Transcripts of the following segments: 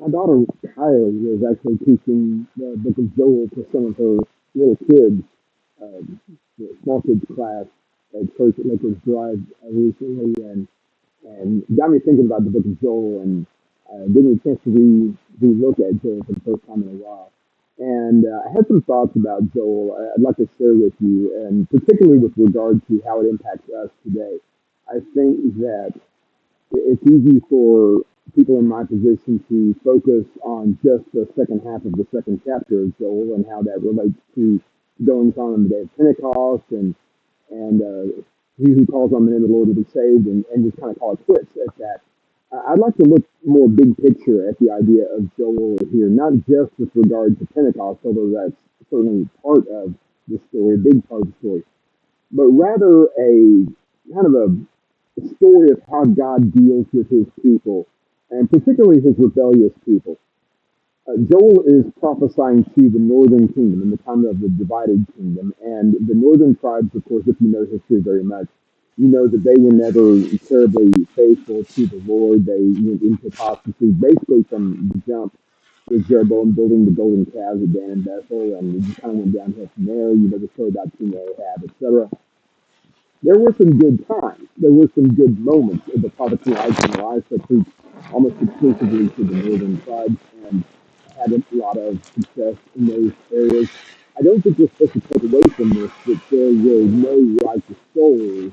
My daughter Kylie is actually teaching the book of Joel to some of her little kids, the small kids class at church at Locusts Drive recently, and got me thinking about the book of Joel, and gave me a chance to re-look at Joel for the first time in a while. And I had some thoughts about Joel I'd like to share with you, and particularly with regard to how it impacts us today. I think that it's easy for people in my position to focus on just the second half of the second chapter of Joel and how that relates to goings on the day of Pentecost and he who calls on the name of the Lord will be saved, and just kind of call it quits at that. I'd like to look more big picture at the idea of Joel here, not just with regard to Pentecost, although that's certainly part of the story, a big part of the story, but rather a kind of a story of how God deals with his people, and particularly his rebellious people. Joel is prophesying to the northern kingdom in the time of the divided kingdom, and the northern tribes, of course, if you know history very much, you know that they were never terribly faithful to the Lord. They went into apostasy basically from the jump with Jeroboam building the golden calves at Dan and Bethel, and it just kind of went downhill from there. You know the story about King Ahab, etc. There were some good times. There were some good moments in the prophet Elijah and Elisha preached almost exclusively to the northern tribes and had a lot of success in those areas. I don't think we're supposed to take away from this that there were no righteous souls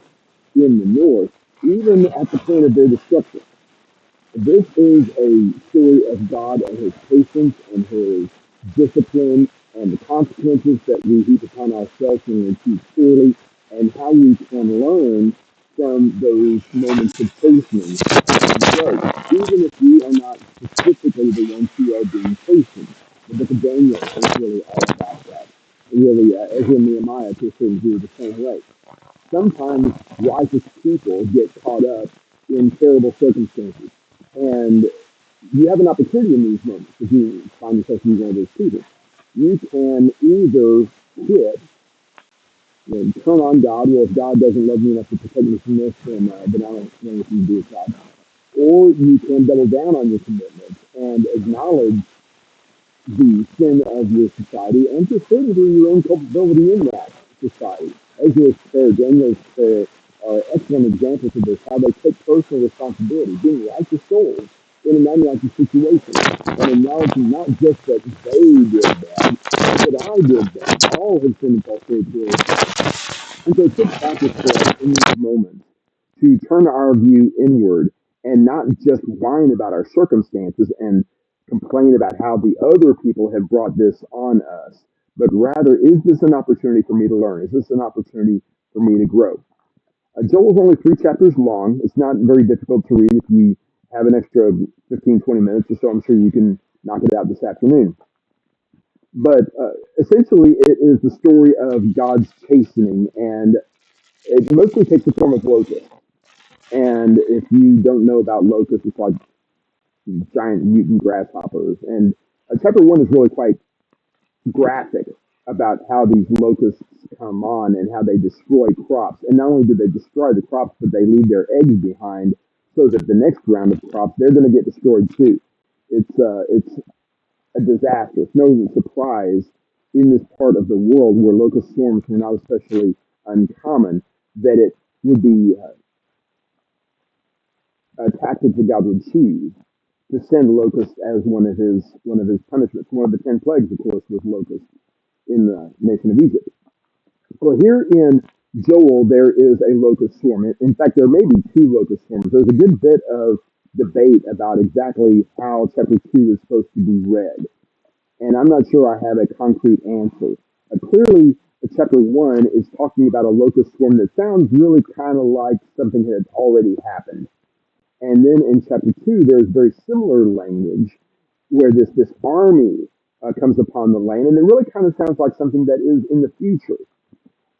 in the north, even at the point of their destruction. This is a story of God and his patience and his discipline and the consequences that we heap upon ourselves when we choose poorly, and how we can learn from those moments of chastening and growth, even if we are not specifically the ones who are being chastened. The book of Daniel is really all about that. Really, Ezra and Nehemiah to a certain degree the same way. Sometimes righteous people get caught up in terrible circumstances. And you have an opportunity in these moments if you find yourself to be one of those people. You can either quit, turn on God. Well, if God doesn't love me enough to protect me from this, then I don't know what you can do with God. Or you can double down on your commitment and acknowledge the sin of your society and to a certain degree your own culpability in that society. Ezra's prayer, Daniel's prayer are excellent examples of this, how they take personal responsibility, being righteous souls in an unrighteous situation, and acknowledging not just that they did bad, but that I did bad. All have sinned and fall short of the glory of God. And so it's good practice for us in these moments to turn our view inward and not just whine about our circumstances and complain about how the other people have brought this on us, but rather, is this an opportunity for me to learn? Is this an opportunity for me to grow? Joel's only 3 chapters long. It's not very difficult to read if you have an extra 15, 20 minutes or so. I'm sure you can knock it out this afternoon. But essentially, it is the story of God's chastening, and it mostly takes the form of locusts. And if you don't know about locusts, it's like giant mutant grasshoppers. And chapter 1 is really quite graphic about how these locusts come on and how they destroy crops. And not only do they destroy the crops, but they leave their eggs behind so that the next round of crops, they're going to get destroyed too. It's a disaster. It's no surprise in this part of the world where locust swarms were not especially uncommon that it would be a tactic that God would choose to send locusts as one of his punishments. One of the 10 plagues, of course, was locusts in the nation of Egypt. Well, here in Joel, there is a locust swarm. In fact, there may be 2 locust swarms. There's a good bit of debate about exactly how chapter 2 is supposed to be read. And I'm not sure I have a concrete answer. Clearly, chapter 1 is talking about a locust swarm that sounds really kind of like something that had already happened. And then in chapter 2, there's very similar language where this army comes upon the land, and it really kind of sounds like something that is in the future.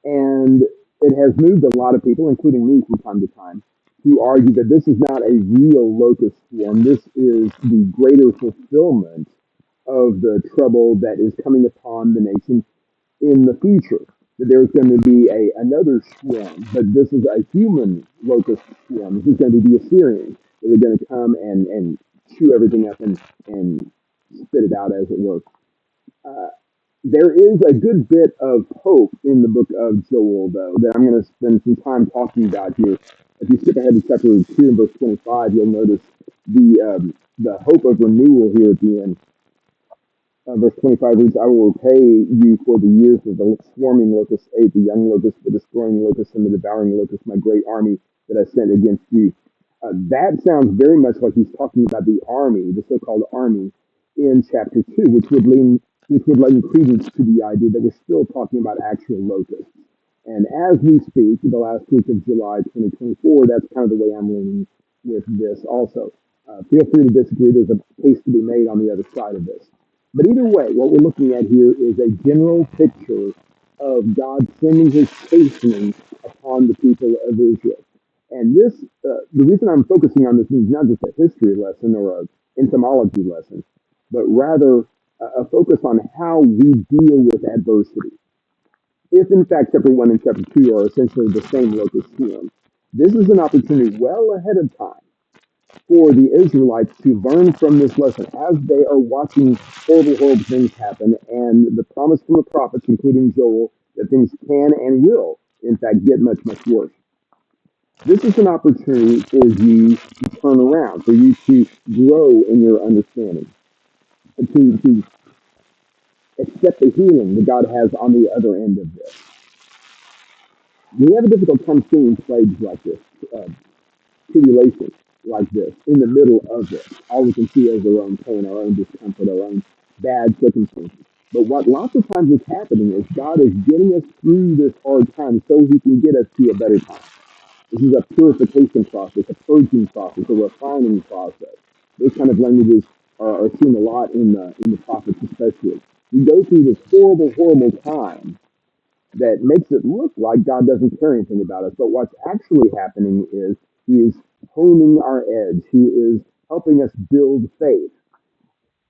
And it has moved a lot of people, including me from time to time, to argue that this is not a real locust swarm. This is the greater fulfillment of the trouble that is coming upon the nation in the future. That there's going to be another swarm, but this is a human locust swarm. This is going to be the Assyrians that are going to come and chew everything up and spit it out, as it were. Uh, there is a good bit of hope in the book of Joel, though, that I'm going to spend some time talking about here. If you skip ahead to chapter 2 and verse 25, you'll notice the hope of renewal here at the end. Verse 25 reads, I will repay you for the years that the swarming locusts ate, the young locusts, the destroying locusts, and the devouring locusts, my great army that I sent against you. That sounds very much like he's talking about the army, the so-called army, in chapter 2, which would lend credence to the idea that we're still talking about actual locusts. And as we speak, the last week of July 2024, that's kind of the way I'm leaning with this also. Feel free to disagree. There's a case to be made on the other side of this. But either way, what we're looking at here is a general picture of God sending his chastening upon the people of Israel. And this, the reason I'm focusing on this is not just a history lesson or an entomology lesson, but rather a focus on how we deal with adversity. If in fact chapter 1 and chapter 2 are essentially the same locust swarm, this is an opportunity well ahead of time for the Israelites to learn from this lesson as they are watching horrible, horrible things happen, and the promise from the prophets, including Joel, that things can and will, in fact, get much, much worse. This is an opportunity for you to turn around, for you to grow in your understanding, and to accept the healing that God has on the other end of this. We have a difficult time seeing plagues like this. Tribulation like this, in the middle of this. All we can see is our own pain, our own discomfort, our own bad circumstances. But what lots of times is happening is God is getting us through this hard time so he can get us to a better time. This is a purification process, a purging process, a refining process. Those kind of languages are seen a lot in the prophets especially. We go through this horrible, horrible time that makes it look like God doesn't care anything about us. But what's actually happening is he is honing our edge. He is helping us build faith.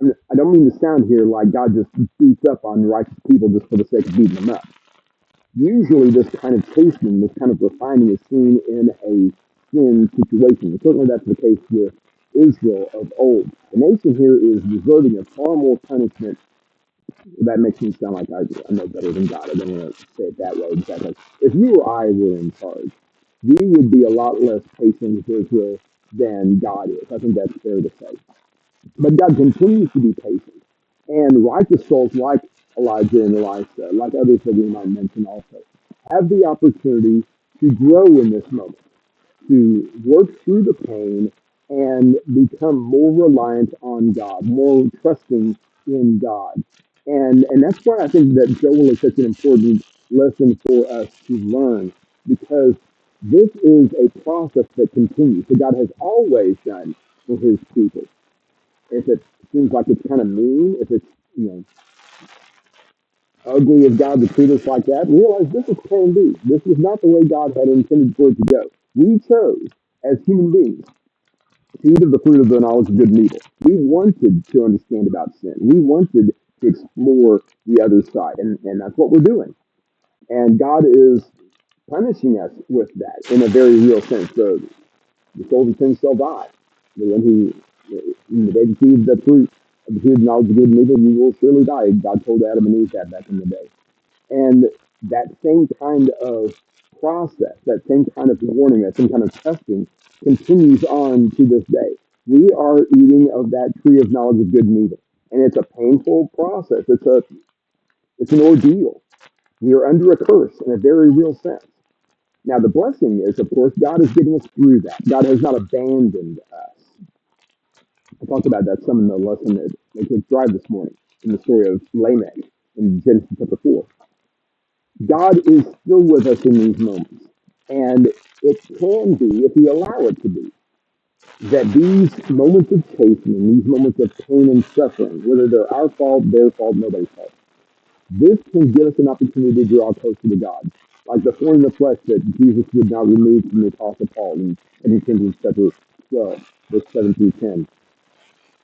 And I don't mean to sound here like God just beats up on righteous people just for the sake of beating them up. Usually this kind of chastening, this kind of refining is seen in a sin situation. And certainly that's the case with Israel of old. The nation here is deserving of far more punishment. That makes me sound like I know better than God. I don't want to say it that way exactly. If you or I were in charge, we would be a lot less patient with Israel than God is. I think that's fair to say. But God continues to be patient. And righteous souls like Elijah and Elisha, like others that we might mention also, have the opportunity to grow in this moment, to work through the pain and become more reliant on God, more trusting in God. And that's why I think that Joel is such an important lesson for us to learn, because this is a process that continues, that God has always done for his people. If it seems like it's kind of mean, if it's, ugly of God to treat us like that, realize this is plan B. This is not the way God had intended for it to go. We chose, as human beings, to eat of the fruit of the knowledge of good and evil. We wanted to understand about sin. We wanted to explore the other side, and that's what we're doing. And God is punishing us with that in a very real sense. The soul of sin shall die. The one who, in the day you eat the fruit of the tree of the knowledge of good and evil, you will surely die. God told Adam and Eve that back in the day. And that same kind of process, that same kind of warning, that same kind of testing continues on to this day. We are eating of that tree of knowledge of good and evil. And it's a painful process. It's an ordeal. We are under a curse in a very real sense. Now, the blessing is, of course, God is getting us through that. God has not abandoned us. I talked about that some in the lesson that was drive this morning in the story of Lamech in Genesis chapter 4. God is still with us in these moments. And it can be, if we allow it to be, that these moments of chastening, these moments of pain and suffering, whether they're our fault, their fault, nobody's fault, this can give us an opportunity to draw closer to God. Like the thorn in the flesh that Jesus would not remove from the Apostle Paul in 2 Corinthians chapter 12, verse 7 through 10.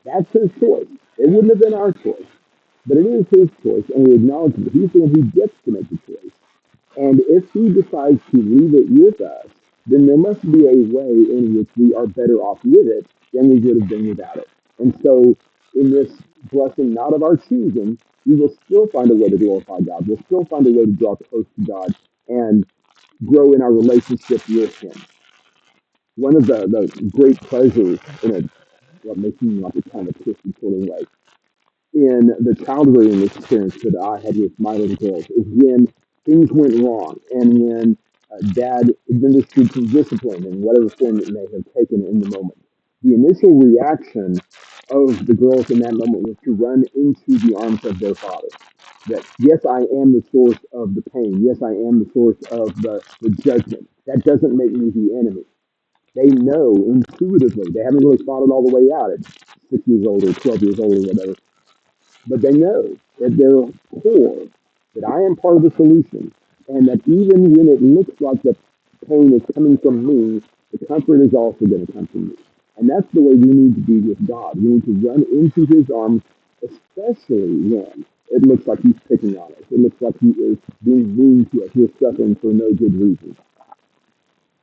That's his choice. It wouldn't have been our choice, but it is his choice, and we acknowledge that he's the one who gets to make the choice. And if he decides to leave it with us, then there must be a way in which we are better off with it than we would have been without it. And so, in this blessing, not of our choosing, we will still find a way to glorify God. We'll still find a way to draw close to God and grow in our relationship with Him. One of the great pleasures in what may seem like a kind of twisted sort of way in the child rearing experience that I had with my little girls is when things went wrong and when dad administered some discipline in whatever form it may have taken in the moment. The initial reaction of the girls in that moment was to run into the arms of their father. That, yes, I am the source of the pain. Yes, I am the source of the judgment. That doesn't make me the enemy. They know intuitively. They haven't really thought it all the way out at 6 years old or 12 years old or whatever, but they know at their core that I am part of the solution, and that even when it looks like the pain is coming from me, the comfort is also going to come from me. And that's the way we need to be with God. We need to run into His arms, especially when it looks like He's picking on us. It looks like He is being mean to us. We're suffering for no good reason.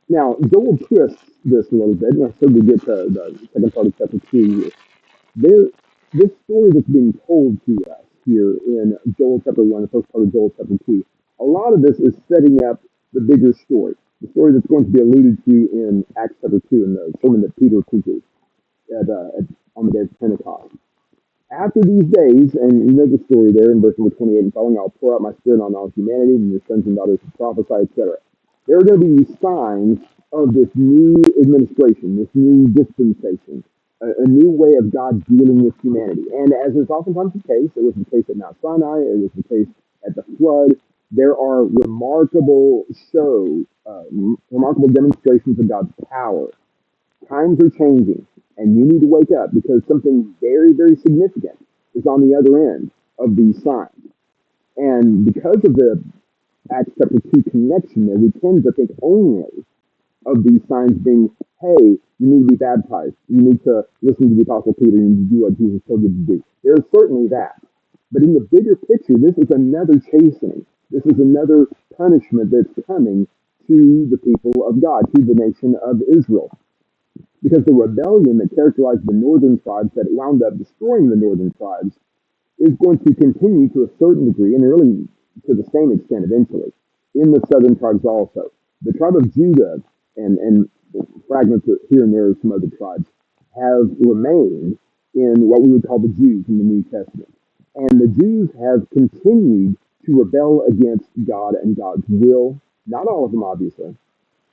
Now, Joel twists this a little bit, and so we get to the second part of chapter 2. There, this story that's being told to us here in Joel chapter 1, the first part of Joel chapter 2, a lot of this is setting up the bigger story, the story that's going to be alluded to in Acts chapter 2 in the sermon that Peter preaches on the day of Pentecost. After these days, and you know the story there in verse number 28 and following, I'll pour out my spirit on all humanity, and your sons and daughters will prophesy, etc. There are going to be these signs of this new administration, this new dispensation, a new way of God dealing with humanity. And as is oftentimes the case, it was the case at Mount Sinai, it was the case at the flood, there are remarkable demonstrations of God's power. Times are changing, and you need to wake up because something very, very significant is on the other end of these signs. And because of the Acts chapter 2 connection there, we tend to think only of these signs being, hey, you need to be baptized. You need to listen to the Apostle Peter and do what Jesus told you to do. There's certainly that. But in the bigger picture, this is another chastening. This is another punishment that's coming to the people of God, to the nation of Israel. Because the rebellion that characterized the northern tribes that wound up destroying the northern tribes is going to continue to a certain degree, and really to the same extent eventually, in the southern tribes also. The tribe of Judah and fragments here and there of some other tribes have remained in what we would call the Jews in the New Testament. And the Jews have continued to rebel against God and God's will. Not all of them, obviously,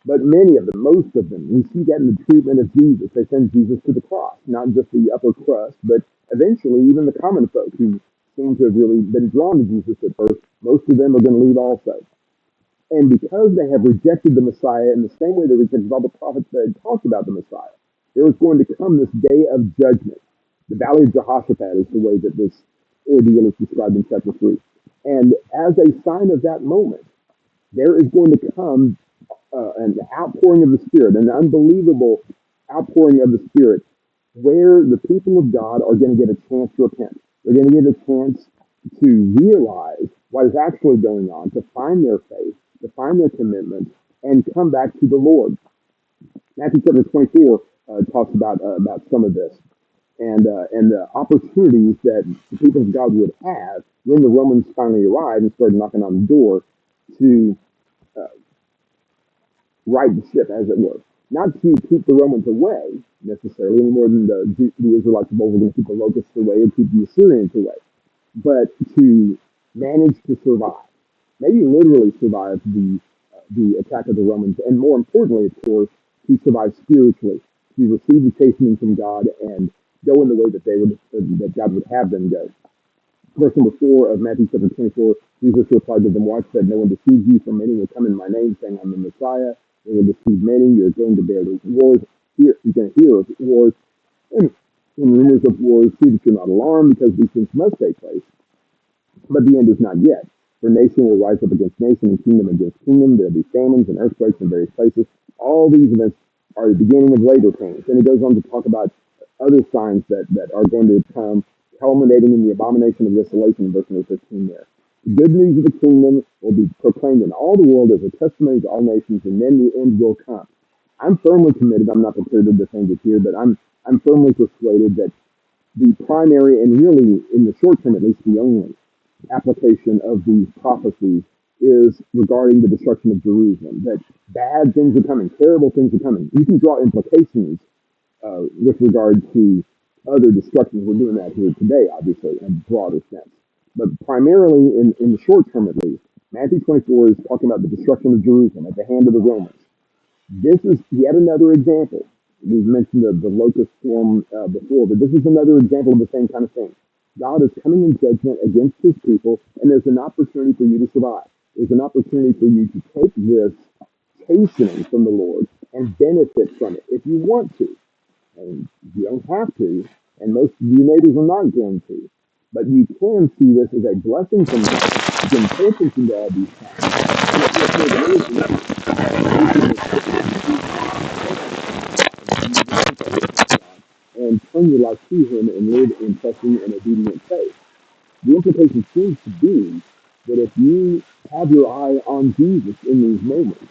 but many of them, most of them. We see that in the treatment of Jesus. They send Jesus to the cross, not just the upper crust, but eventually even the common folk who seem to have really been drawn to Jesus at first. Most of them are going to leave also. And because they have rejected the Messiah in the same way they rejected all the prophets that had talked about the Messiah, there was going to come this day of judgment. The Valley of Jehoshaphat is the way that this ordeal is described in chapter 3. And as a sign of that moment, there is going to come an outpouring of the Spirit, an unbelievable outpouring of the Spirit, where the people of God are going to get a chance to repent. They're going to get a chance to realize what is actually going on, to find their faith, to find their commitment, and come back to the Lord. Matthew chapter 24 talks about some of this and the opportunities that the people of God would have when the Romans finally arrived and started knocking on the door to right the ship, as it were. Not to keep the Romans away necessarily, any more than the Israelites of old were going to keep the locusts away and keep the Assyrians away, but to manage to survive, maybe literally survive the attack of the Romans, and more importantly, of course, to survive spiritually, to receive the chastening from God and go in the way that God would have them go. Verse number 4 of Matthew chapter 24, Jesus replied to them, watch that no one deceives you, for many will come in my name, saying, I'm the Messiah. They will deceive many. You're going to bear the wars. You're going to hear of wars and rumors of wars. See that you're not alarmed, because these things must take place. But the end is not yet. For nation will rise up against nation and kingdom against kingdom. There will be famines and earthquakes in various places. All these events are the beginning of labor pains. And he goes on to talk about other signs that are going to come, culminating in the abomination of desolation in verse number 15 there. The good news of the kingdom will be proclaimed in all the world as a testimony to all nations, and then the end will come. I'm firmly committed. I'm not prepared to defend it here, but I'm firmly persuaded that The primary, and really in the short term at least the only, application of these prophecies is regarding the destruction of Jerusalem. That bad things are coming, terrible things are coming. You can draw implications with regard to other destructions. We're doing that here today, obviously, in a broader sense. But primarily, in the short term at least, Matthew 24 is talking about the destruction of Jerusalem at the hand of the Romans. This is yet another example. We've mentioned the locust storm before, but this is another example of the same kind of thing. God is coming in judgment against his people, and there's an opportunity for you to survive. There's an opportunity for you to take this chastening from the Lord and benefit from it if you want to. And you don't have to, and most of your neighbors are not going to. But you can see this as a blessing from God. You can pay attention to all these signs. And if you're and turn your life to him and live in trusting and obedient faith. The implication seems to be that if you have your eye on Jesus in these moments,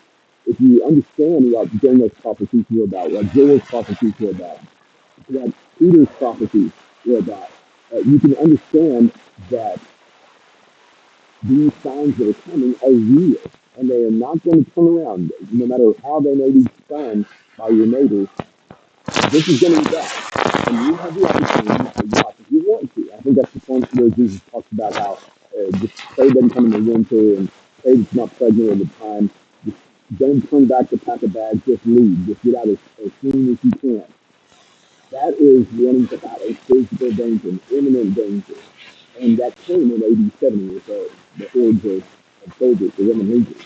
if you understand what Daniel's prophecies were about, what Joel's prophecies were about, what Peter's prophecies were about, you can understand that these signs that are coming are real, and they are not going to turn around, no matter how they may be spun by your neighbors. This is going to be bad, and you have the opportunity to watch if you want to. I think that's the point where Jesus talks about how just pray doesn't come in the winter, and pray it's not pregnant at the time. Just don't turn back the pack of bags. Just leave. Just get out as soon as you can. That is warning about a physical danger, an imminent danger. And that came in AD 70 with the hordes of soldiers, the Roman legions.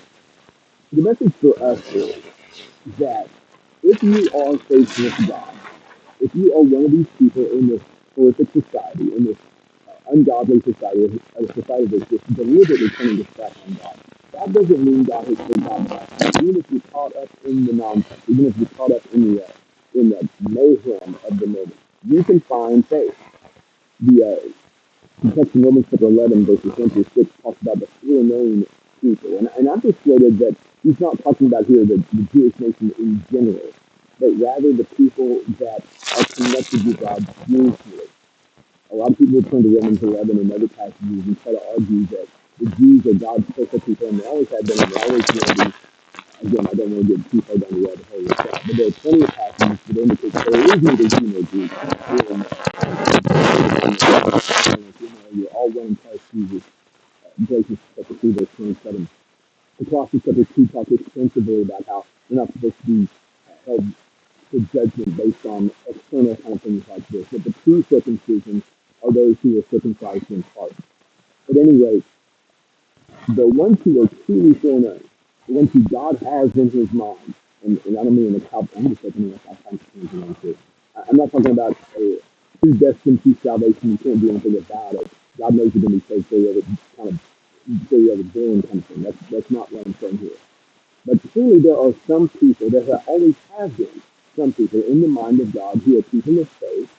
The message for us is that if you are faithful to God, if you are one of these people in this horrific society, in this ungodly society, a society that's just deliberately turning its back on God, that doesn't mean God has forgotten about you. Even if you're caught up in the nonsense, even if you're caught up in the mayhem of the moment, you can find faith. The text in Romans chapter 11, verses 1 through 6 talks about the foreknown people. And I'm persuaded that he's not talking about here the Jewish nation in general, but rather the people that are connected with God spiritually. A lot of people turn to Romans 11 and other passages and try to argue that the Jews are God's special people, and they always have been, and they always will be. Again, I don't want to get too far down the rabbit hole with that, but there are plenty of passages that indicate that there is neither Jew nor Greek you're all one in Christ Jesus. Galatians chapter 3, verse 27. Colossians chapter 2 talks extensively about how we're not supposed to be held to judgment based on external kind of things like this. But the true circumcision are those who are circumcised in heart. At any rate, the ones who are truly foreknown, the ones who God has in his mind, and I don't mean in the cow, I'm just opening up all kinds of things around here. I'm not talking about a predestined to salvation, you can't do anything about it. God knows you're going to be saved, so you have it kind of, so you have it born kind of thing. That's not what I'm saying here. But truly, there are some people, there always have been some people in the mind of God who are people of faith,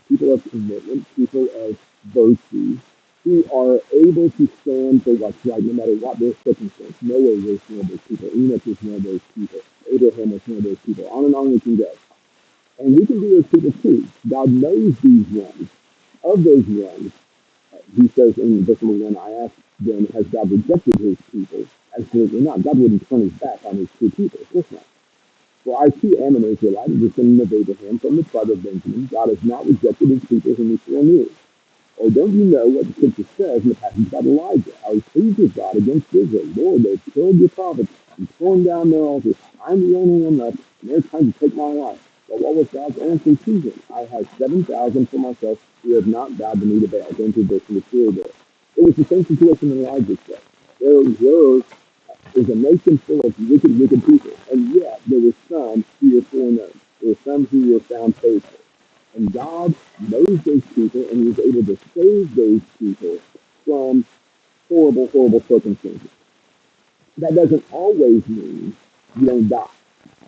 people of commitment, people of virtue, who are able to stand for what's right no matter what their circumstance. Noah was one of those people. Enoch was one of those people. Abraham was one of those people. On and on we can go. And we can be those people too. God knows these ones. Of those ones, he says in verse number 1, I asked them, has God rejected his people? Absolutely not. God wouldn't turn his back on his true people. Of course not. For I too am an Israelite, a descendant of Abraham from the tribe of Benjamin. God has not rejected his people whom he foreknew. Or don't you know what the scripture says in the passage about Elijah? How he pleads with God against Israel. Lord, they've killed your prophets and torn down their altars. I'm the only one left, and they're trying to take my life. But what was God's answer to him? I have 7,000 for myself who have not bowed the knee to Baal. Go into verse number 4 there. It was the same situation in Elijah's day. There was a nation full of wicked, wicked people. And yet there were some who were foreknown. There were some who were found faithful. And God knows those people, and he was able to save those people from horrible, horrible circumstances. That doesn't always mean you don't die.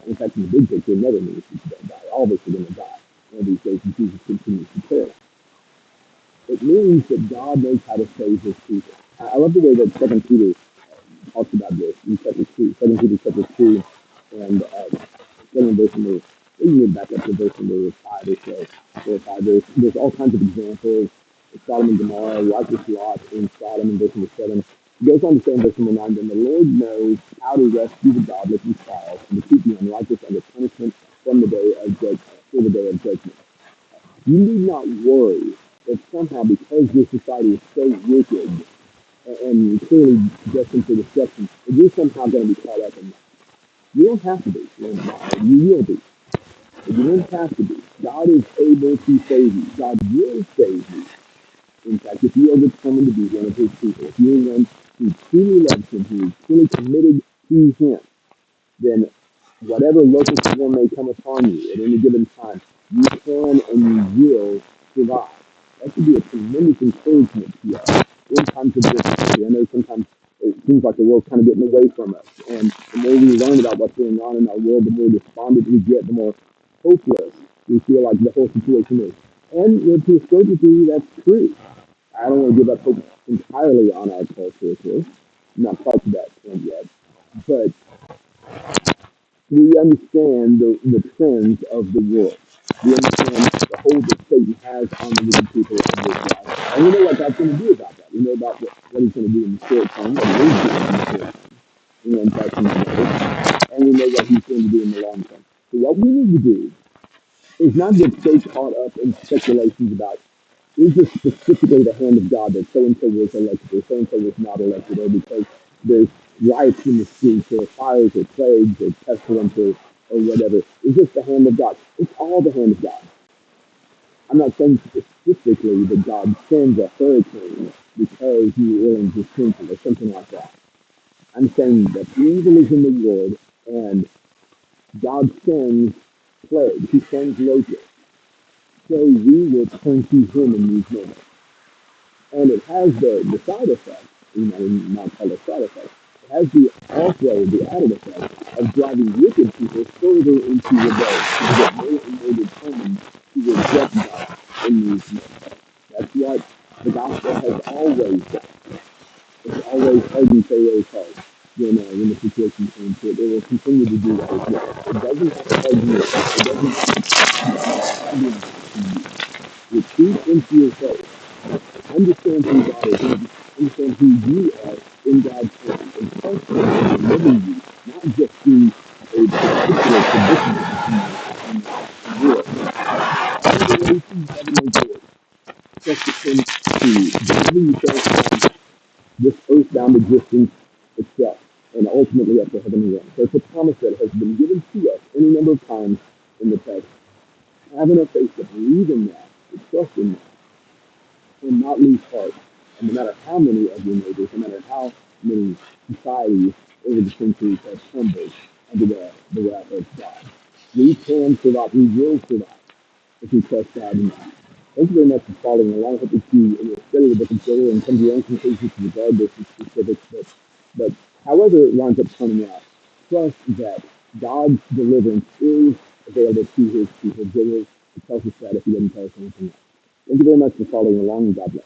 In fact, in the big picture, it never means you don't die. All of us are going to die. One of these days, Jesus continues to tell us. It means that God knows how to save his people. I love the way that Second Peter talks about this in chapter 2, 2 Peter chapter 2, and 7 verse number You can back up to verse number 5 or so, 4 or 5. There's all kinds of examples. Sodom and Gomorrah, righteous Lot in Sodom in verse number 7. It goes on to say in verse number 9, then the Lord knows how to rescue the godless in trials and to keep the unrighteous under punishment from the day of judgment, for the day of judgment. You need not worry that somehow because your society is so wicked and clearly destined for destruction, that you're somehow going to be caught up in that. You don't have to be. You will be. But you don't have to be. God is able to save you. God will save you. In fact, if you are determined to be one of his people, if you're one who truly loves him, who is truly committed to him, then whatever locust storm may come upon you at any given time, you can and you will survive. That should be a tremendous encouragement to us in times of difficulty. I know sometimes it seems like the world's kind of getting away from us. And the more we learn about what's going on in our world, the more despondent we get, the more hopeless we feel like the whole situation is. And to a certain degree, that's true. I don't want to give up hope entirely on our culture here. I'm not quite to that point yet. But we understand the trends of the world. We understand the hold that Satan has on the wicked people of this life. And we know what God's going to do about that. We know about what he's going to do in the short term, what he is doing in the short term. In fashion and we know what he's going to do in the long term. So what we need to do is not get so caught up in speculations about is this specifically the hand of God that so and so was elected or so and so was not elected, or because there's riots in the streets or fires or plagues or pestilence or whatever. Is this the hand of God? It's all the hand of God. I'm not saying specifically that God sends a hurricane because New Orleans is sinful or something like that. I'm saying that evil is in the world and God sends plagues. He sends locusts. So we will turn to him in these moments. And it has the side effect, not call it side effect, it has the added effect of driving wicked people further into rebellion, to get more and more determined to reject God in these moments. That's what the gospel has always done. It's always hardened Pharaoh's heart when the situation comes to it. It will continue to do that as well. It doesn't have to harden your heart. It doesn't have to retreat into your faith. Understand who God is, understand who you are in God's hand, and trust Him in delivering you, not just through a particular condition in the world. All the way to heaven and glory. Trust Him to deliver you from this earthbound existence itself, and ultimately up to heaven and realm. So it's a promise that has been given to us any number of times in the text. Have enough faith to believe in that, to trust in that, and not lose heart. And no matter how many of your neighbors, no matter how many societies over the centuries have crumbled under the wrath of God, we can survive. We will survive if we trust God in that. Thank you very much for following along. I hope that you, in your study of the book of Joel, and come to your own conclusions with regard to the specifics. But however it winds up turning out, trust that God's deliverance is available to his people. Joel tells us that if he doesn't tell us anything else. Thank you very much for following along, and God bless.